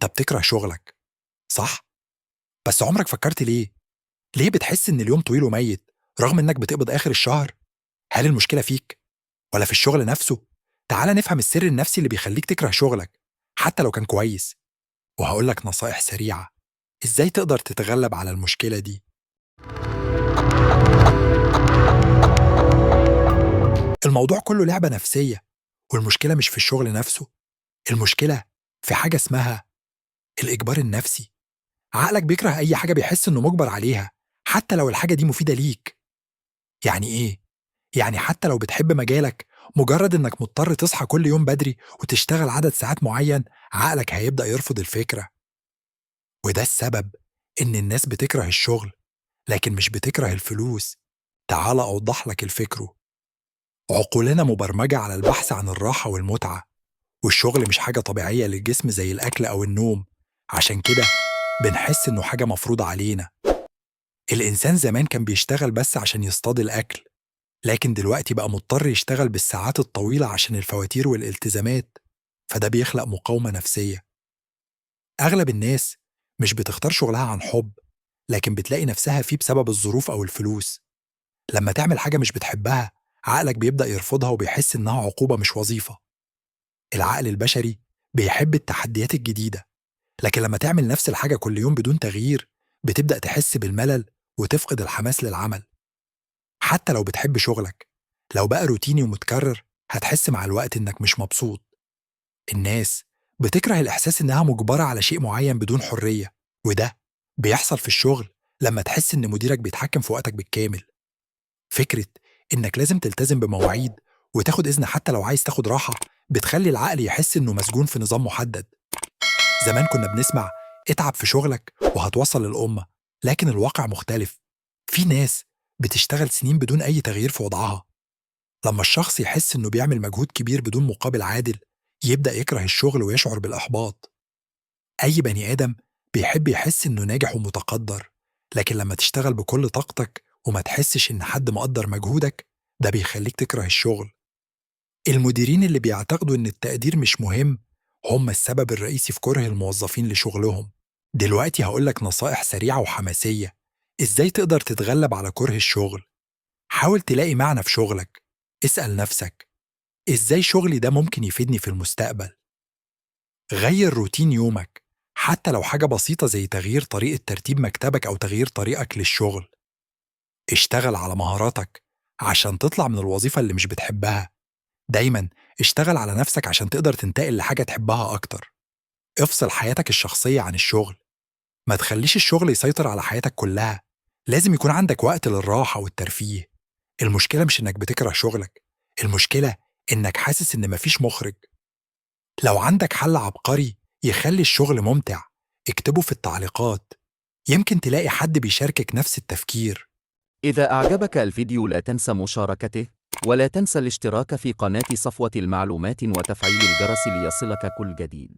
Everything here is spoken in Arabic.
أنت بتكره شغلك، صح؟ بس عمرك فكرت ليه بتحس إن اليوم طويل وميت رغم إنك بتقبض آخر الشهر؟ هل المشكلة فيك ولا في الشغل نفسه؟ تعال نفهم السر النفسي اللي بيخليك تكره شغلك حتى لو كان كويس، وهقول لك نصائح سريعة إزاي تقدر تتغلب على المشكلة دي. الموضوع كله لعبة نفسية، والمشكلة مش في الشغل نفسه، المشكلة في حاجة اسمها الإجبار النفسي. عقلك بيكره أي حاجة بيحس إنه مجبر عليها حتى لو الحاجة دي مفيدة ليك. يعني إيه؟ يعني حتى لو بتحب مجالك، مجرد إنك مضطر تصحى كل يوم بدري وتشتغل عدد ساعات معين، عقلك هيبدأ يرفض الفكرة. وده السبب إن الناس بتكره الشغل لكن مش بتكره الفلوس. تعال أوضح لك الفكرة. عقولنا مبرمجة على البحث عن الراحة والمتعة، والشغل مش حاجة طبيعية للجسم زي الأكل أو النوم. عشان كده بنحس إنه حاجة مفروضة علينا. الإنسان زمان كان بيشتغل بس عشان يصطاد الأكل، لكن دلوقتي بقى مضطر يشتغل بالساعات الطويلة عشان الفواتير والالتزامات، فده بيخلق مقاومة نفسية. أغلب الناس مش بتختار شغلها عن حب، لكن بتلاقي نفسها فيه بسبب الظروف أو الفلوس. لما تعمل حاجة مش بتحبها، عقلك بيبدأ يرفضها وبيحس إنها عقوبة مش وظيفة. العقل البشري بيحب التحديات الجديدة، لكن لما تعمل نفس الحاجة كل يوم بدون تغيير، بتبدأ تحس بالملل وتفقد الحماس للعمل. حتى لو بتحب شغلك، لو بقى روتيني ومتكرر، هتحس مع الوقت إنك مش مبسوط. الناس بتكره الإحساس إنها مجبرة على شيء معين بدون حرية، وده بيحصل في الشغل لما تحس إن مديرك بيتحكم في وقتك بالكامل. فكرة إنك لازم تلتزم بمواعيد وتاخد إذن حتى لو عايز تاخد راحة، بتخلي العقل يحس إنه مسجون في نظام محدد. زمان كنا بنسمع اتعب في شغلك وهتوصل للأمة، لكن الواقع مختلف. في ناس بتشتغل سنين بدون أي تغيير في وضعها. لما الشخص يحس إنه بيعمل مجهود كبير بدون مقابل عادل، يبدأ يكره الشغل ويشعر بالإحباط. أي بني آدم بيحب يحس إنه ناجح ومتقدر، لكن لما تشتغل بكل طاقتك وما تحسش إن حد مقدر مجهودك، ده بيخليك تكره الشغل. المديرين اللي بيعتقدوا إن التقدير مش مهم هم السبب الرئيسي في كره الموظفين لشغلهم. دلوقتي هقولك نصائح سريعة وحماسية إزاي تقدر تتغلب على كره الشغل. حاول تلاقي معنى في شغلك. اسأل نفسك، إزاي شغلي ده ممكن يفيدني في المستقبل؟ غير روتين يومك، حتى لو حاجة بسيطة زي تغيير طريقة ترتيب مكتبك أو تغيير طريقك للشغل. اشتغل على مهاراتك عشان تطلع من الوظيفة اللي مش بتحبها. دايما اشتغل على نفسك عشان تقدر تنتقل لحاجة تحبها أكتر. افصل حياتك الشخصية عن الشغل، ما تخليش الشغل يسيطر على حياتك كلها. لازم يكون عندك وقت للراحة والترفيه. المشكلة مش إنك بتكره شغلك، المشكلة إنك حاسس إن مفيش مخرج. لو عندك حل عبقري يخلي الشغل ممتع، اكتبه في التعليقات، يمكن تلاقي حد بيشاركك نفس التفكير. إذا أعجبك الفيديو لا تنسى مشاركته، ولا تنسى الاشتراك في قناة صفوة المعلومات وتفعيل الجرس ليصلك كل جديد.